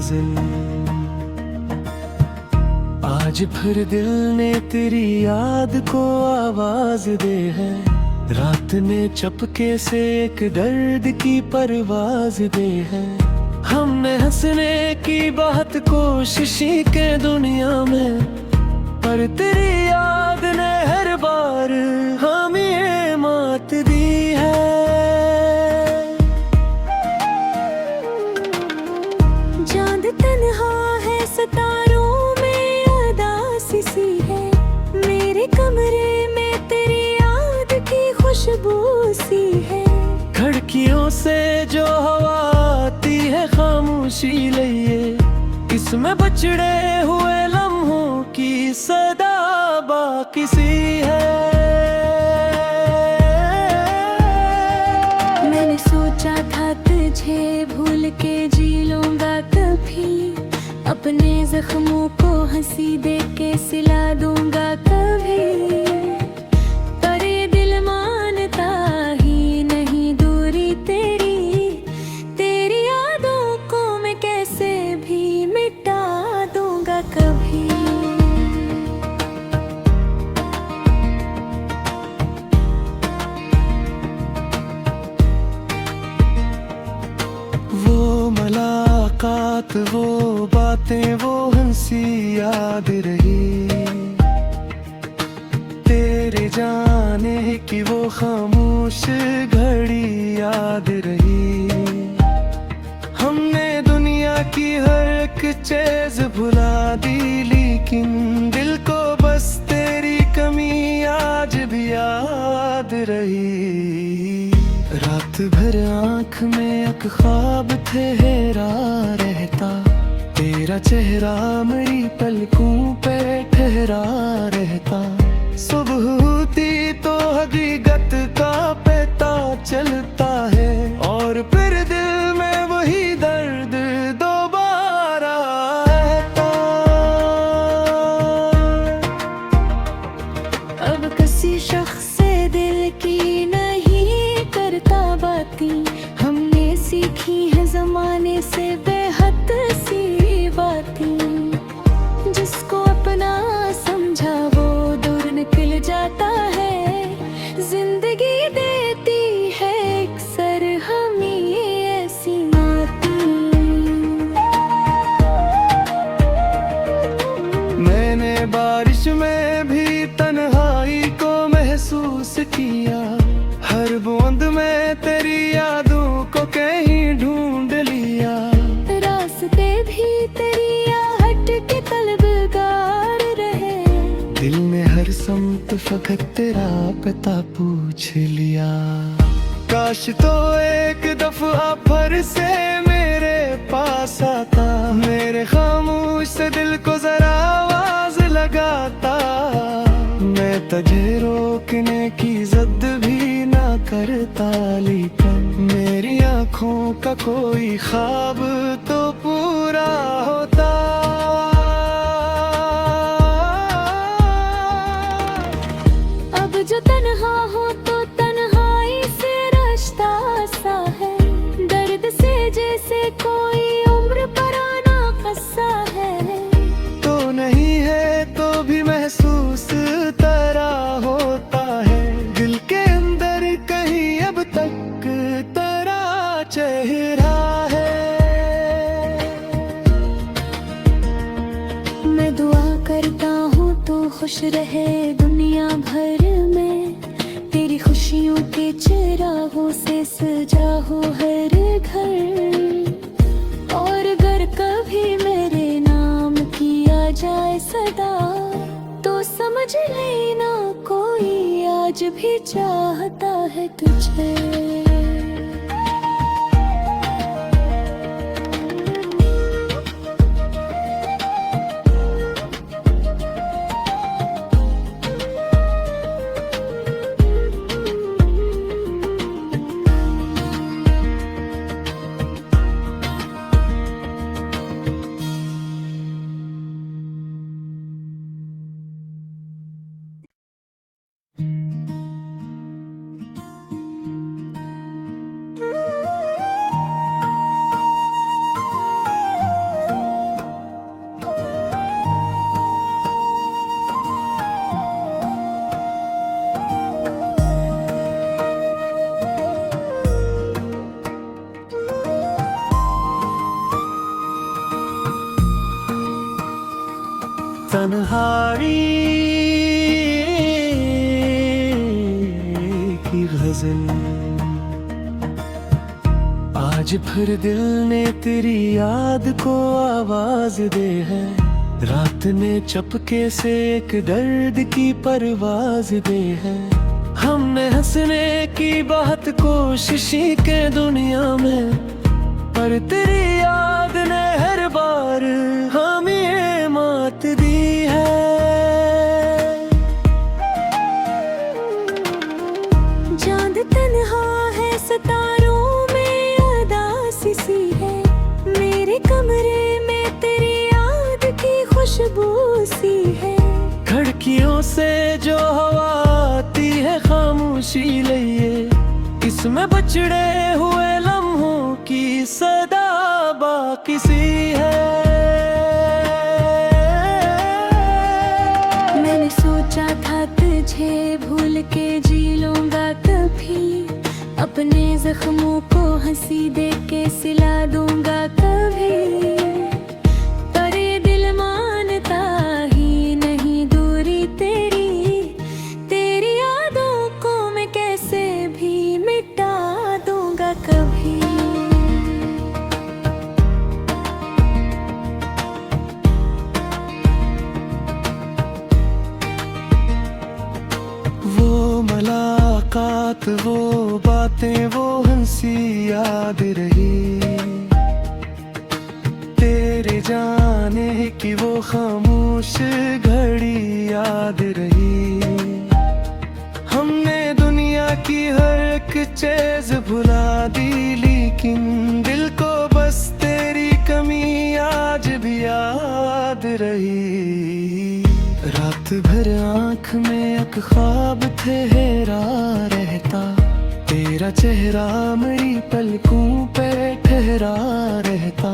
मंजिल। आज फिर दिल ने तेरी याद को आवाज दे है, रात ने चपके से एक दर्द की परवाज दे है। हमने हंसने की बहुत कोशिशें के दुनिया में, पर तेरी याद ने हर बार हमें मात दी है। चांद तन्हा है सितारों में उदासी सी है, मेरे कमरे में तेरी याद की खुशबू सी है। खिड़कियों से जो हवा आती है खामोशी लिए, इसमें बछड़े हुए लम्हों की सदा बाकी सी है। मैंने सोचा था तुझे भूल के जी लूंगा कभी, अपने जख्मों को हंसी दे के सिला दूंगा कभी। पर ये दिल मानता ही नहीं दूरी तेरी यादों को मैं कैसे भी मिटा दूंगा कभी। वो मुलाकात, वो बातें, वो हंसी याद रही, तेरे जाने की वो खामोश घड़ी याद रही। हमने दुनिया की हर एक चीज भुला दी, लेकिन दिल को बस तेरी कमी आज भी याद रही। रात भर आँख में एक ख्वाब ठहरा रहता, तेरा चेहरा मेरी पलकों पे ठहरा रहता। सुबह होती तो हकीकत का पता चलता है, और फिर दिल में वही दर्द दोबारा रहता। अब किसी शख्स से दिल की नहीं करता बातें, हमने सीखी है जमाने से बेहद सी बातें। जिसको अपना समझा वो दूर निकल जाता है, जिंदगी देती है अक्सर हमें ऐसी मातें। मैंने बारिश में भी तन्हाई को महसूस किया, हर बूंद में तेरी यादों को कहीं ढूंढ लिया। रास्ते भी तेरी आहट के तलबगार रहे, दिल ने हर समत फकत तेरा पता पूछ लिया। काश तो एक दफा फिर से मेरे पास आता, मेरे खामोश से दिल को जरा आवाज लगाता। मैं तुझे रोकने की जिद भी ना करता, लेकिन मेरी आँखों का कोई ख्वाब तो पूरा होता। अब जो तन्हा हो तो तन्हाई से रास्ता सा है, दर्द से जैसे कोई उम्र पुराना किस्सा है। तो नहीं है तो भी महसूस तरह होता है, दिल के अंदर कहीं अब तक तेरा चेहरा है। मैं दुआ करता हूँ तो खुश रहे दुनिया भर में, तेरी खुशियों के चिरागों से सजा हो हर घर। और अगर कभी मेरे नाम किया जाए सदा, तो समझ लेना कोई आज भी चाहता है तुझे। तन्हाई की गजल। आज फिर दिल ने तेरी याद को आवाज दे है, रात ने चपके से एक दर्द की परवाज दे है। हमने हंसने की बहुत कोशिशें के दुनिया में, पर तेरी याद ने हर बार हमें मात दी है। चांद तन्हा है सितारों में उदासी सी है, मेरे कमरे में तेरी याद की खुशबू सी है। खिड़कियों से जो हवा आती है खामोशी लिए, इसमें बछड़े हुए लम्हों की सदा बाकी सी है। मैंने सोचा था तुझे भूल के जी लूंगा कभी, अपने जख्मों को हंसी दे के सिला दूंगा कभी। पर ये दिल मानता ही नहीं दूरी तेरी, तेरी यादों को मैं कैसे भी मिटा दूंगा कभी। वो मुलाकात, वो बातें, वो हंसी याद रही, तेरे जाने की वो खामोश घड़ी याद रही। हमने दुनिया की हर एक चीज भुला दी, लेकिन दिल को बस तेरी कमी आज भी याद रही। रात भर आँख में एक ख्वाब ठहरा रहता, तेरा चेहरा मेरी पलकों पे ठहरा रहता।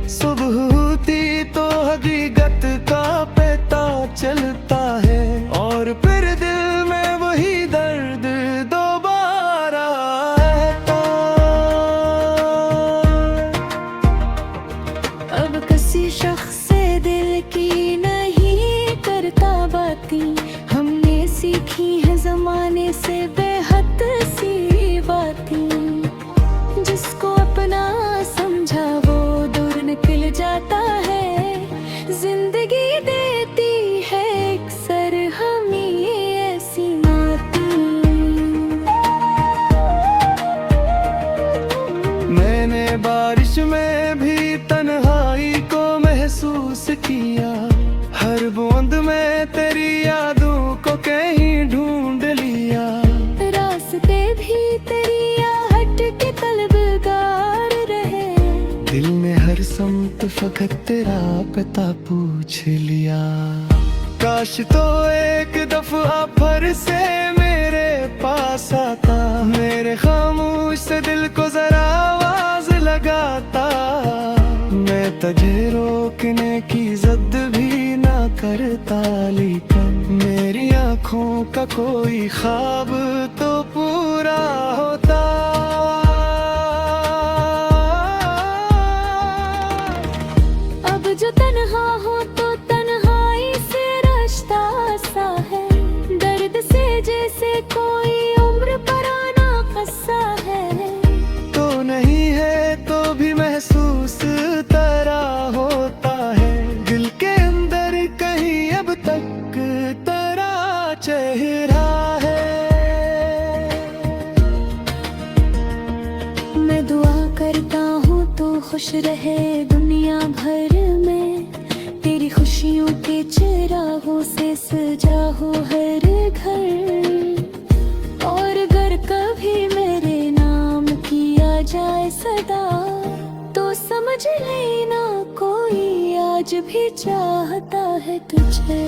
सुबह होती तो हकीकत का पता चलता है, और फिर दिल में वही दर्द दोबारा आता। अब किसी शख्स से दिल की नहीं करता बातें, हमने सीखी है जमाने से बेहद सी बातें। जिसको अपना समझा वो दूर निकल जाता है, जिंदगी देती है अक्सर हमें ऐसी मातें। मैंने बारिश में भी तन्हाई को महसूस किया, हर बूंद में तेरी यादों को कहीं ढूंढ लिया। रास्ते भी तेरी आहट के तलबगार रहे, दिल ने हर समत फकत तेरा पता पूछ लिया। काश तो एक दफा फिर से मेरे पास आता, मेरे खामोश से दिल को जरा आवाज लगाता। मैं तुझे रोकने की जिद भी ना करता, लेकिन मेरी आँखों का कोई ख्वाब तो पूरा होता। अब जो तन्हा हो तो तन्हाई से रास्ता सा है, दर्द से जैसे कोई उम्र पुराना किस्सा है। तो नहीं है तो भी महसूस तरह होता है, दिल के अंदर कहीं अब तक तेरा चेहरा है। मैं दुआ करता हूँ तो खुश रहे दुनिया भर में, तेरी खुशियों के चिरागों से सजा हो हर घर। और अगर कभी मेरे नाम किया जाए सदा, तो समझ लेना कोई आज भी चाहता है तुझे।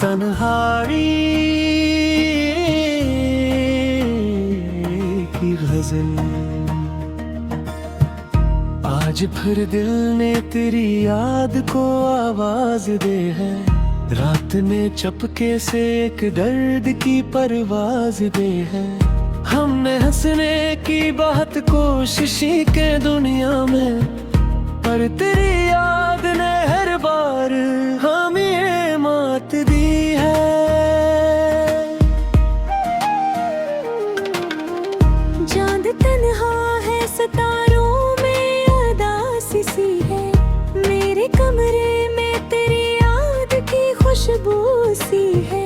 तन्हाई की गजल। आज फिर दिल ने तेरी याद को आवाज दे है, रात ने चपके से एक दर्द की परवाज दे है। हमने हंसने की बहुत कोशिशें के दुनिया में, पर तेरी याद ने हर बार हमें मात दी है। चांद तन्हा है सितारों में उदासी सी है, मेरे कमरे में तेरी याद की खुशबू सी है।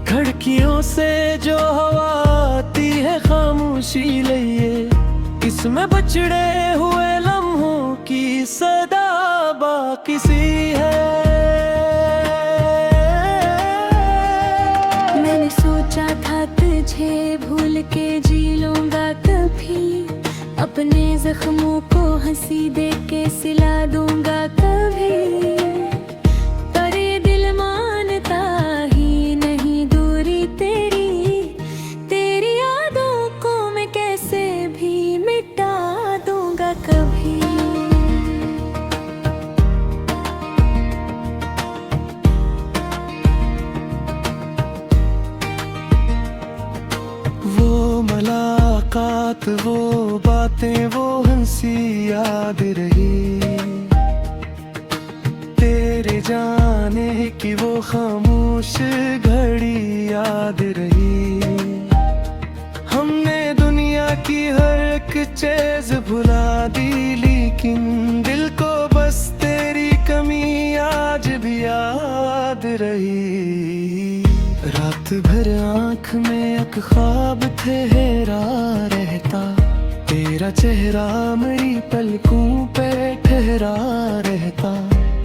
खिड़कियों से जो हवा आती है खामोशी लिए, इसमें बछड़े हुए लम्हों की सदा बाकी सी है। मैंने सोचा था तुझे भूल के जी लूंगा कभी, अपने जख्मों को हंसी दे के सिला दूंगा कभी। पर ये दिल मानता ही नहीं दूरी तेरी, तेरी यादों को मैं कैसे भी मिटा दूंगा कभी। वो मुलाकात, वो बातें, वो हंसी याद रही, तेरे जाने की वो खामोश घड़ी याद रही। हमने दुनिया की हर एक चीज भुला दी, लेकिन दिल को बस तेरी कमी आज भी याद रही। रात भर आँख में एक ख्वाब ठहरा रहता, तेरा चेहरा मेरी पलकों पे ठहरा रहता।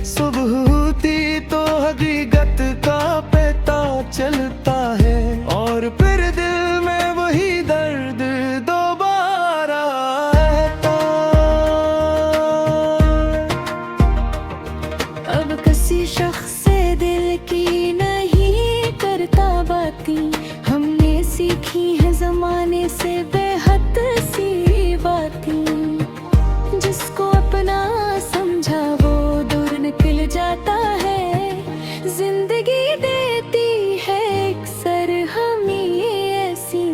सुबह होती तो हकीकत का पता चलता है, और फिर दिल में वही दर्द दोबारा रहता। अब किसी शख्स से दिल की नहीं करता बातें, हमने सीखी है जमाने से बेहद सी बातें। जिसको अपना समझा वो दूर निकल जाता है, जिंदगी देती है अक्सर हमें ऐसी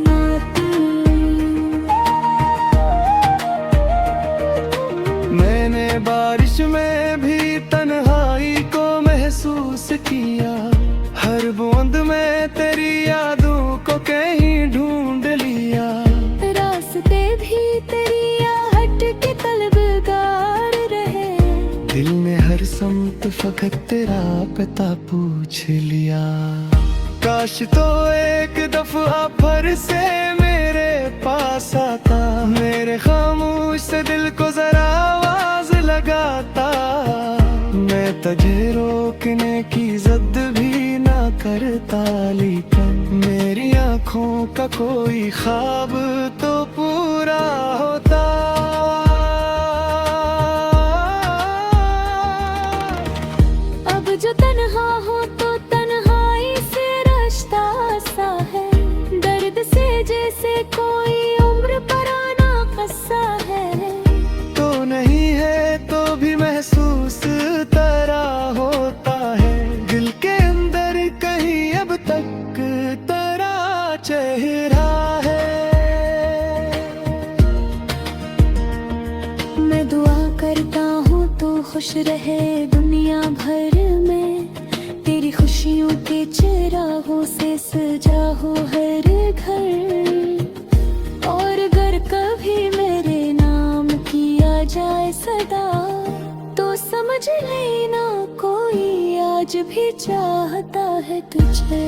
मैंने बारिश में भी तन्हाई को महसूस किया, हर बूंद में तेरी यादों को कहीं ढूंढ लिया। रास्ते भी तेरी आहट के तलबगार रहे, दिल ने हर समत फकत तेरा पता पूछ लिया। काश तो एक दफा फिर से मेरे पास आता, मेरे खामोश से दिल को जरा आवाज लगाता। मैं तुझे रोकने की जिद भी ना करता, लेकिन मेरी आँखों का कोई ख्वाब तो पूरा होता। अब जो तन्हा हो तो तन्हाई से रास्ता सा है, दर्द से जैसे कोई उम्र पुराना किस्सा है। तो नहीं है तो भी महसूस तरह होता है, दिल के अंदर कहीं अब तक तेरा चेहरा है। मैं दुआ करता हूँ तो खुश रहे दुनिया भर में, तेरी खुशियों के चिरागों से सजा हो हर घर। और अगर कभी मेरे नाम किया जाए सदा, तो समझ लेना कोई आज भी चाहता है तुझे।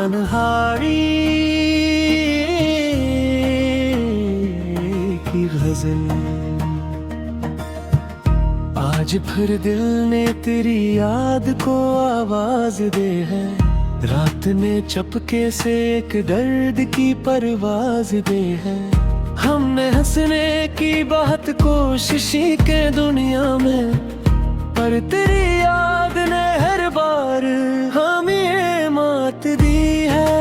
तन्हाई की गजल। आज फिर दिल ने तेरी याद को आवाज दे है, रात ने चपके से एक दर्द की परवाज दे है। हमने हंसने की बहुत कोशिशें के दुनिया में, पर तेरी याद ने हर बार हमें मात दी है।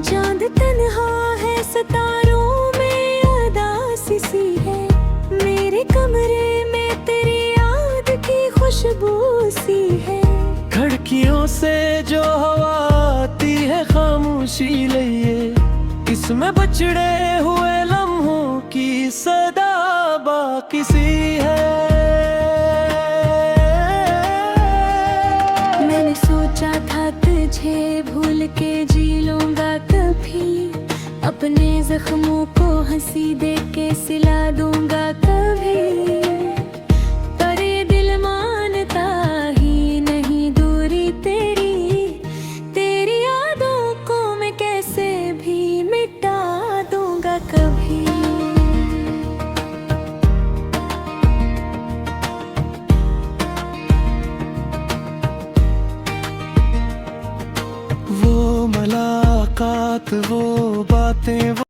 चांद तन्हा है, सितारों में उदासी सी है, मेरे कमरे में तेरी याद की खुशबू सी है। खिड़कियों से जो हवा आती है खामोशी लिए, इसमें बछड़े हुए लम्हों की सदा बाकी सी है। मैंने सोचा था तुझे भूल के जी लूंगा कभी, अपने जख्मों को हंसी दे के सिला दूंगा कभी, पर ये दिल मानता ही नहीं दूरी तेरी। तेरी यादों को मैं कैसे भी मिटा दूंगा कभी। वो मुलाकात, वो बातें,